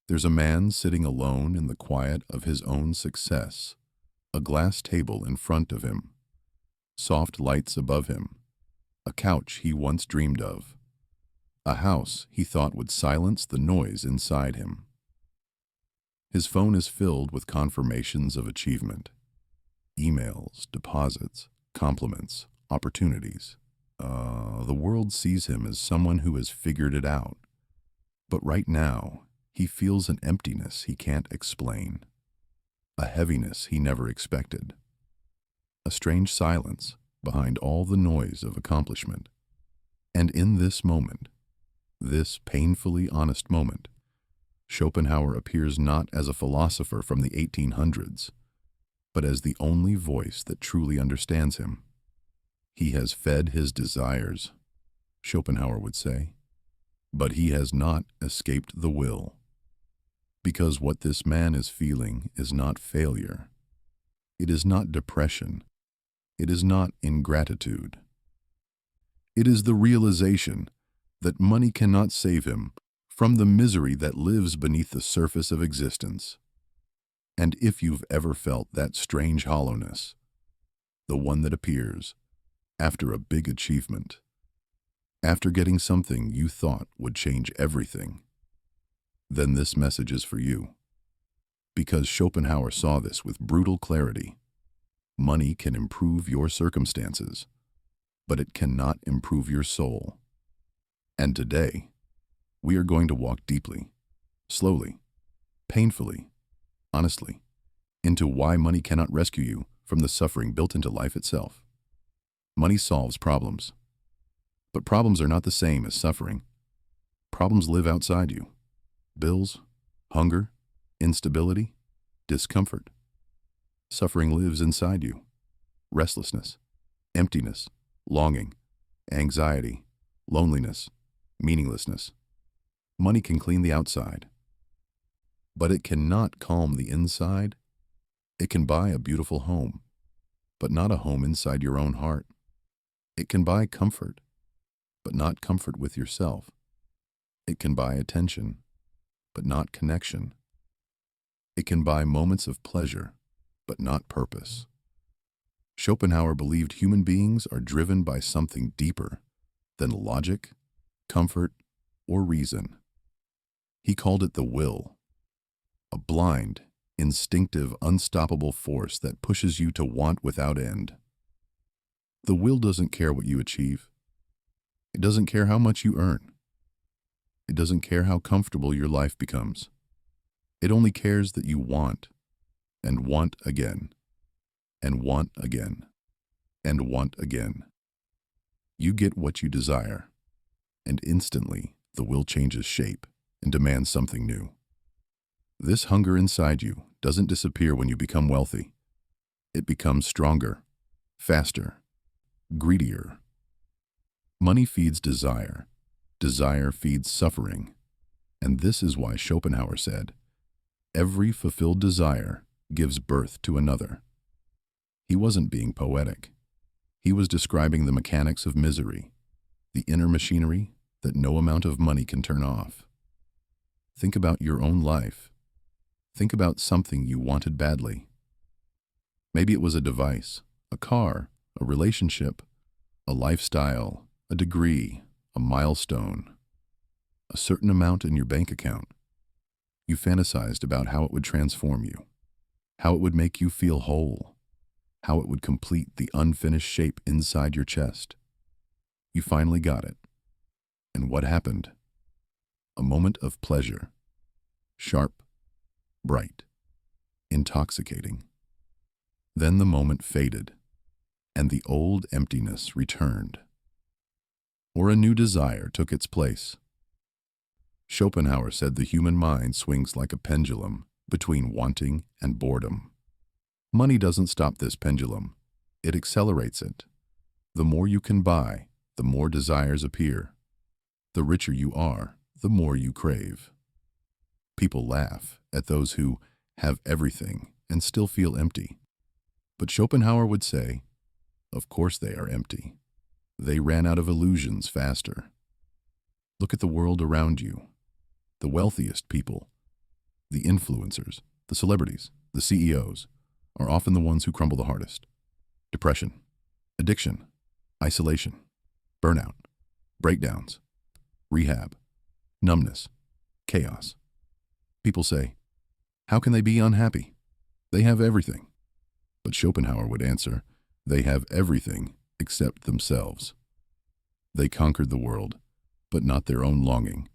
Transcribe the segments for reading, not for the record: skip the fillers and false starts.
There's a man sitting alone in the quiet of his own success, a glass table in front of him, soft lights above him, a couch he once dreamed of, a house he thought would silence the noise inside him. His phone is filled with confirmations of achievement, emails, deposits, compliments, opportunities. The world sees him as someone who has figured it out. But right now, he feels an emptiness he can't explain, a heaviness he never expected, a strange silence behind all the noise of accomplishment. And in this moment, this painfully honest moment, Schopenhauer appears not as a philosopher from the 1800s, but as the only voice that truly understands him. He has fed his desires, Schopenhauer would say, but he has not escaped the will. Because what this man is feeling is not failure. It is not depression. It is not ingratitude. It is the realization that money cannot save him from the misery that lives beneath the surface of existence. And if you've ever felt that strange hollowness, the one that appears after a big achievement, after getting something you thought would change everything, then this message is for you. Because Schopenhauer saw this with brutal clarity. Money can improve your circumstances, but it cannot improve your soul. And today, we are going to walk deeply, slowly, painfully, honestly, into why money cannot rescue you from the suffering built into life itself. Money solves problems, but problems are not the same as suffering. Problems live outside you. Bills, hunger, instability, discomfort. Suffering lives inside you. Restlessness, emptiness, longing, anxiety, loneliness, meaninglessness. Money can clean the outside, but it cannot calm the inside. It can buy a beautiful home, but not a home inside your own heart. It can buy comfort, but not comfort with yourself. It can buy attention, but not connection. It can buy moments of pleasure, but not purpose. Schopenhauer believed human beings are driven by something deeper than logic, comfort, or reason. He called it the will, a blind, instinctive, unstoppable force that pushes you to want without end. The will doesn't care what you achieve. It doesn't care how much you earn. It doesn't care how comfortable your life becomes. It only cares that you want, and want again, and want again, and want again. You get what you desire, and instantly the will changes shape and demands something new. This hunger inside you doesn't disappear when you become wealthy. It becomes stronger, faster, greedier. Money feeds desire. Desire feeds suffering. And this is why Schopenhauer said, every fulfilled desire gives birth to another. He wasn't being poetic. He was describing the mechanics of misery, the inner machinery that no amount of money can turn off. Think about your own life. Think about something you wanted badly. Maybe it was a device, a car, a relationship, a lifestyle, a degree, a milestone, a certain amount in your bank account. You fantasized about how it would transform you, how it would make you feel whole, how it would complete the unfinished shape inside your chest. You finally got it. And what happened? A moment of pleasure, sharp, bright, intoxicating. Then the moment faded, and the old emptiness returned, or a new desire took its place. Schopenhauer said the human mind swings like a pendulum between wanting and boredom. Money doesn't stop this pendulum. It accelerates it. The more you can buy, the more desires appear. The richer you are, the more you crave. People laugh at those who have everything and still feel empty. But Schopenhauer would say, of course they are empty. They ran out of illusions faster. Look at the world around you. The wealthiest people, The influencers, the celebrities, the CEOs are often the ones who crumble the hardest. Depression, addiction, isolation, burnout, breakdowns, rehab, numbness, chaos. People say, how can they be unhappy? They have everything. But Schopenhauer would answer, they have everything except themselves. They conquered the world, but not their own longing,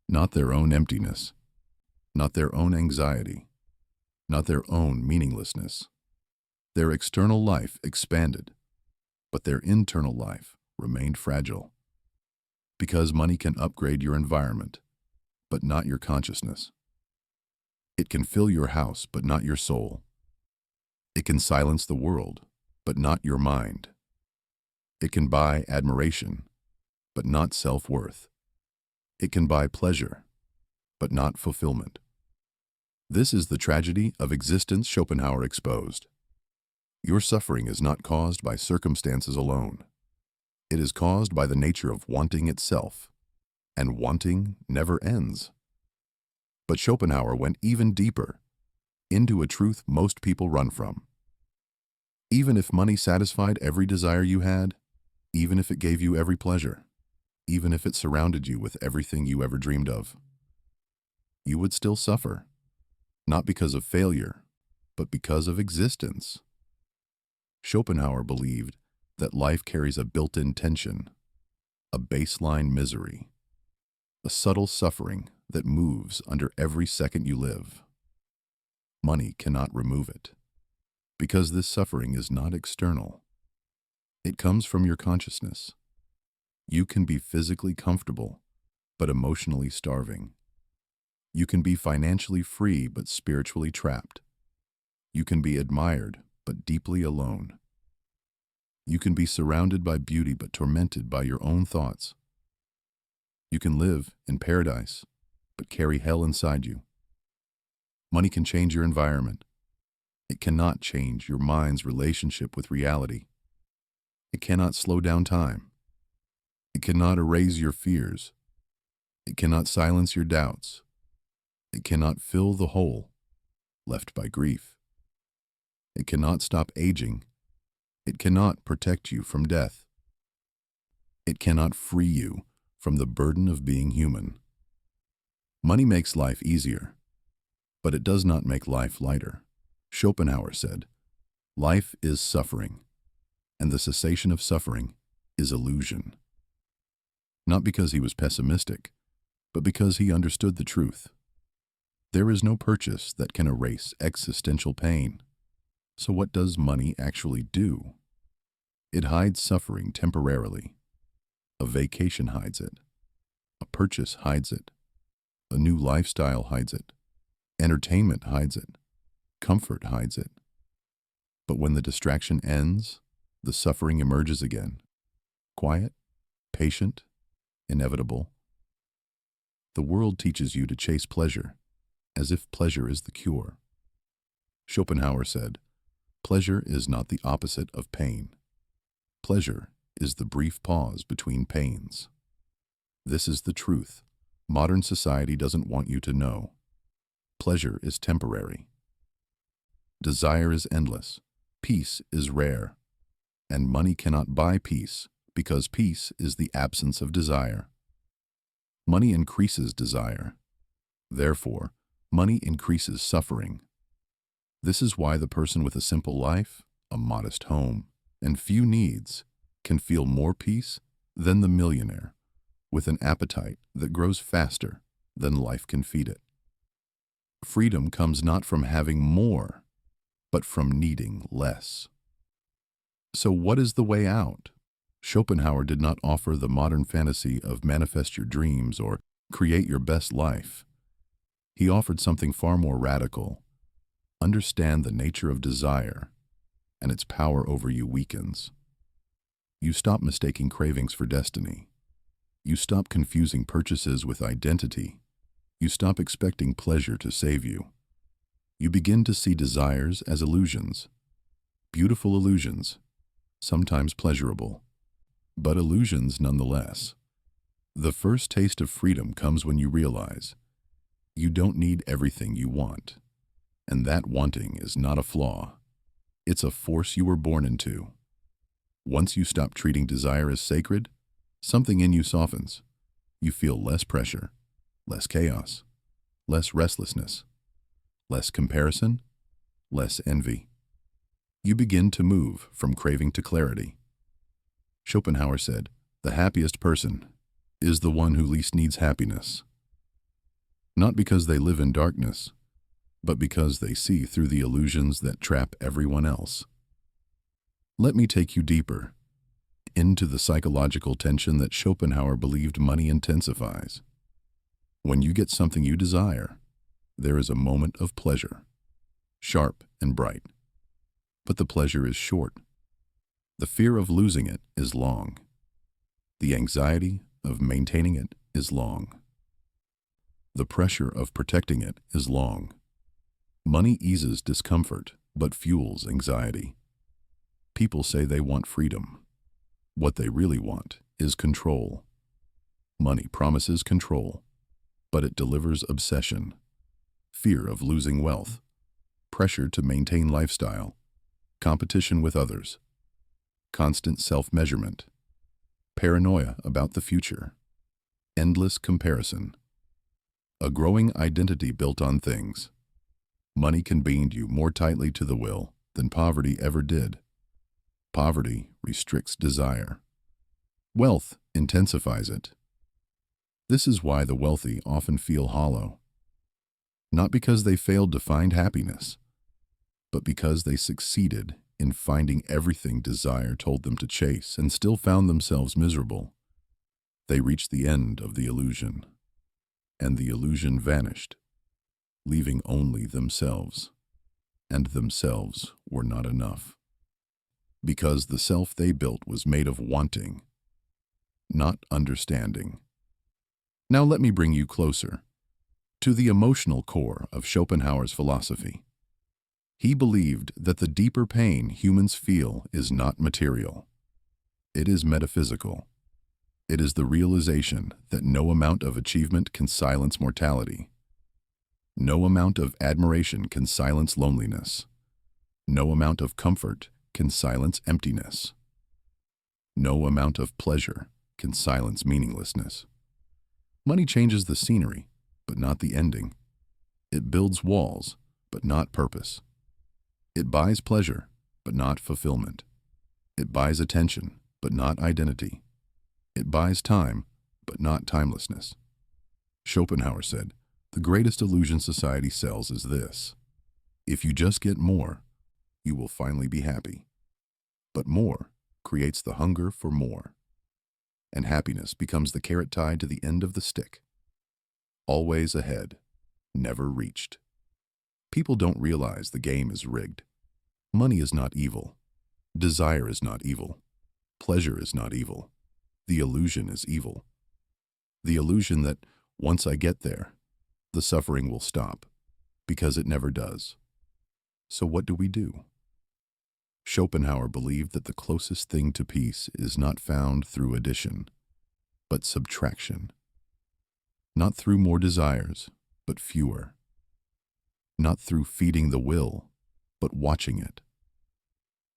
not their own emptiness, not their own anxiety, not their own meaninglessness. Their external life expanded, but their internal life remained fragile. Because money can upgrade your environment, but not your consciousness. It can fill your house, but not your soul. It can silence the world, but not your mind. It can buy admiration, but not self-worth. It can buy pleasure, but not fulfillment. This is the tragedy of existence Schopenhauer exposed. Your suffering is not caused by circumstances alone. It is caused by the nature of wanting itself, and wanting never ends. But Schopenhauer went even deeper, into a truth most people run from. Even if money satisfied every desire you had, even if it gave you every pleasure, even if it surrounded you with everything you ever dreamed of, you would still suffer, not because of failure, but because of existence. Schopenhauer believed that life carries a built-in tension, a baseline misery, a subtle suffering that moves under every second you live. Money cannot remove it, because this suffering is not external. It comes from your consciousness. You can be physically comfortable, but emotionally starving. You can be financially free, but spiritually trapped. You can be admired, but deeply alone. You can be surrounded by beauty, but tormented by your own thoughts. You can live in paradise, but carry hell inside you. Money can change your environment. It cannot change your mind's relationship with reality. It cannot slow down time. It cannot erase your fears. It cannot silence your doubts. It cannot fill the hole left by grief. It cannot stop aging. It cannot protect you from death. It cannot free you from the burden of being human. Money makes life easier, but it does not make life lighter. Schopenhauer said, life is suffering, and the cessation of suffering is illusion. Not because he was pessimistic, but because he understood the truth. There is no purchase that can erase existential pain. So what does money actually do? It hides suffering temporarily. A vacation hides it. A purchase hides it. A new lifestyle hides it. Entertainment hides it. Comfort hides it. But when the distraction ends, the suffering emerges again. Quiet, patient, inevitable. The world teaches you to chase pleasure, as if pleasure is the cure. Schopenhauer said, pleasure is not the opposite of pain. Pleasure is the brief pause between pains. This is the truth modern society doesn't want you to know. Pleasure is temporary. Desire is endless. Peace is rare. And money cannot buy peace because peace is the absence of desire. Money increases desire. Therefore, money increases suffering. This is why the person with a simple life, a modest home, and few needs can feel more peace than the millionaire with an appetite that grows faster than life can feed it. Freedom comes not from having more, but from needing less. So what is the way out? Schopenhauer did not offer the modern fantasy of manifest your dreams or create your best life. He offered something far more radical. Understand the nature of desire, and its power over you weakens. You stop mistaking cravings for destiny. You stop confusing purchases with identity. You stop expecting pleasure to save you. You begin to see desires as illusions. Beautiful illusions, sometimes pleasurable, but illusions nonetheless. The first taste of freedom comes when you realize You don't need everything you want, and that wanting is not a flaw. It's a force you were born into. Once you stop treating desire as sacred, something in you softens. You feel less pressure, less chaos, less restlessness, less comparison, less envy. You begin to move from craving to clarity. Schopenhauer said, "The happiest person is the one who least needs happiness." Not because they live in darkness, but because they see through the illusions that trap everyone else. Let me take you deeper into the psychological tension that Schopenhauer believed money intensifies. When you get something you desire, there is a moment of pleasure, sharp and bright. But the pleasure is short. The fear of losing it is long. The anxiety of maintaining it is long. The pressure of protecting it is long. Money eases discomfort, but fuels anxiety. People say they want freedom. What they really want is control. Money promises control, but it delivers obsession, fear of losing wealth, pressure to maintain lifestyle, competition with others, constant self-measurement, paranoia about the future, endless comparison, a growing identity built on things. Money can bind you more tightly to the will than poverty ever did. Poverty restricts desire. Wealth intensifies it. This is why the wealthy often feel hollow. Not because they failed to find happiness, but because they succeeded in finding everything desire told them to chase and still found themselves miserable. They reached the end of the illusion, and the illusion vanished, leaving only themselves, and themselves were not enough. Because the self they built was made of wanting, not understanding. Now let me bring you closer to the emotional core of Schopenhauer's philosophy. He believed that the deeper pain humans feel is not material. It is metaphysical. It is the realization that no amount of achievement can silence mortality. No amount of admiration can silence loneliness. No amount of comfort can silence emptiness. No amount of pleasure can silence meaninglessness. Money changes the scenery, but not the ending. It builds walls, but not purpose. It buys pleasure, but not fulfillment. It buys attention, but not identity. It buys time, but not timelessness. Schopenhauer said, "The greatest illusion society sells is this. If you just get more, you will finally be happy. But more creates the hunger for more. And happiness becomes the carrot tied to the end of the stick. Always ahead, never reached." People don't realize the game is rigged. Money is not evil. Desire is not evil. Pleasure is not evil. The illusion is evil. The illusion that once I get there, the suffering will stop, because it never does. So what do? Schopenhauer believed that the closest thing to peace is not found through addition, but subtraction. Not through more desires, but fewer. Not through feeding the will, but watching it.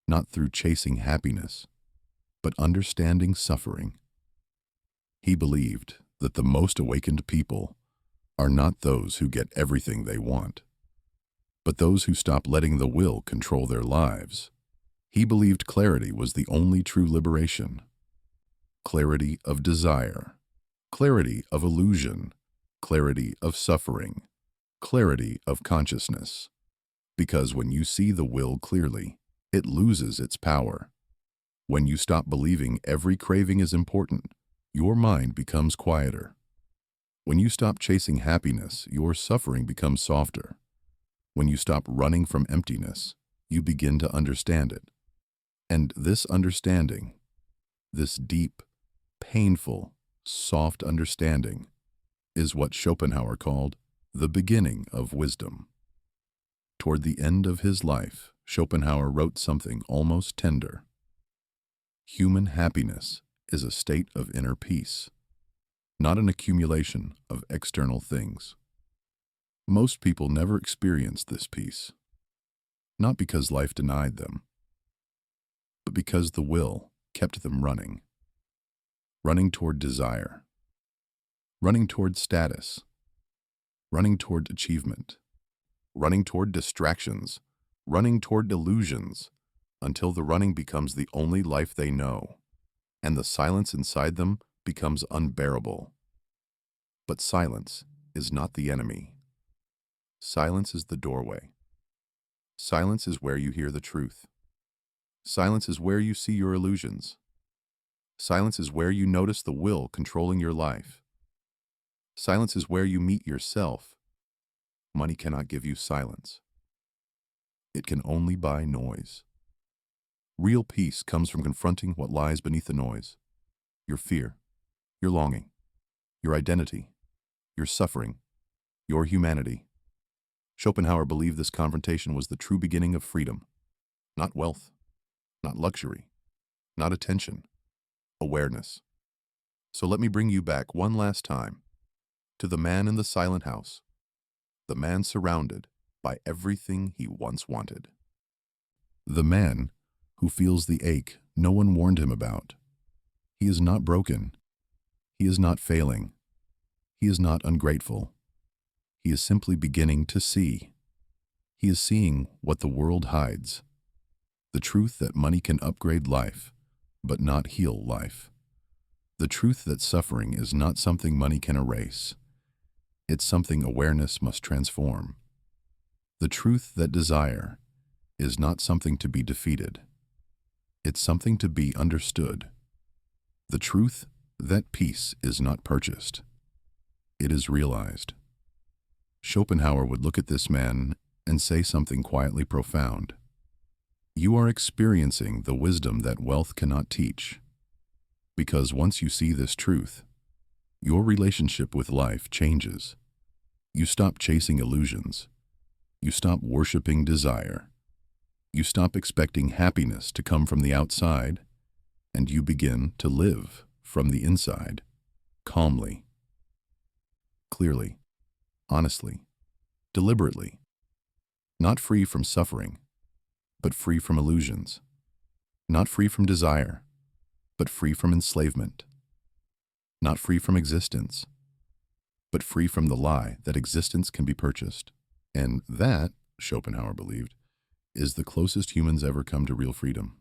Not through chasing happiness, but understanding suffering. He believed that the most awakened people are not those who get everything they want, but those who stop letting the will control their lives. He believed clarity was the only true liberation. Clarity of desire, clarity of illusion, clarity of suffering, clarity of consciousness. Because when you see the will clearly, it loses its power. When you stop believing every craving is important, your mind becomes quieter. When you stop chasing happiness, your suffering becomes softer. When you stop running from emptiness, you begin to understand it. And this understanding, this deep, painful, soft understanding, is what Schopenhauer called the beginning of wisdom. Toward the end of his life, Schopenhauer wrote something almost tender. Human happiness is a state of inner peace, not an accumulation of external things. Most people never experienced this peace, not because life denied them, but because the will kept them running, running toward desire, running toward status, running toward achievement, running toward distractions, running toward illusions, until the running becomes the only life they know, and the silence inside them becomes unbearable. But silence is not the enemy. Silence is the doorway. Silence is where you hear the truth. Silence is where you see your illusions. Silence is where you notice the will controlling your life. Silence is where you meet yourself. Money cannot give you silence. It can only buy noise. Real peace comes from confronting what lies beneath the noise. Your fear, your longing, your identity, your suffering, your humanity. Schopenhauer believed this confrontation was the true beginning of freedom. Not wealth, not luxury, not attention, awareness. So let me bring you back one last time to the man in the silent house, the man surrounded by everything he once wanted. The man who feels the ache no one warned him about. He is not broken. He is not failing. He is not ungrateful. He is simply beginning to see. He is seeing what the world hides. The truth that money can upgrade life, but not heal life. The truth that suffering is not something money can erase. It's something awareness must transform. The truth that desire is not something to be defeated. It's something to be understood. The truth that peace is not purchased. It is realized. Schopenhauer would look at this man and say something quietly profound. You are experiencing the wisdom that wealth cannot teach. Because once you see this truth, your relationship with life changes. You stop chasing illusions. You stop worshiping desire. You stop expecting happiness to come from the outside, and you begin to live from the inside, calmly, clearly, honestly, deliberately, not free from suffering, but free from illusions, not free from desire, but free from enslavement, not free from existence, but free from the lie that existence can be purchased. And that, Schopenhauer believed, is the closest humans ever come to real freedom.